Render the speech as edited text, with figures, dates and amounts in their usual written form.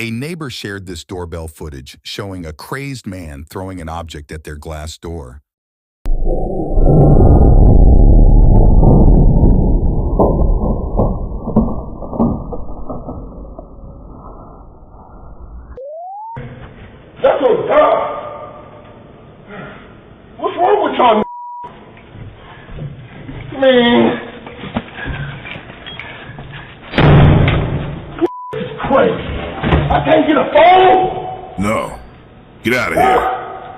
A neighbor shared this doorbell footage showing a crazed man throwing an object at their glass door. That's on God. What's wrong with y'all? Man. This is crazy. I can't get a phone? No. Get out of here.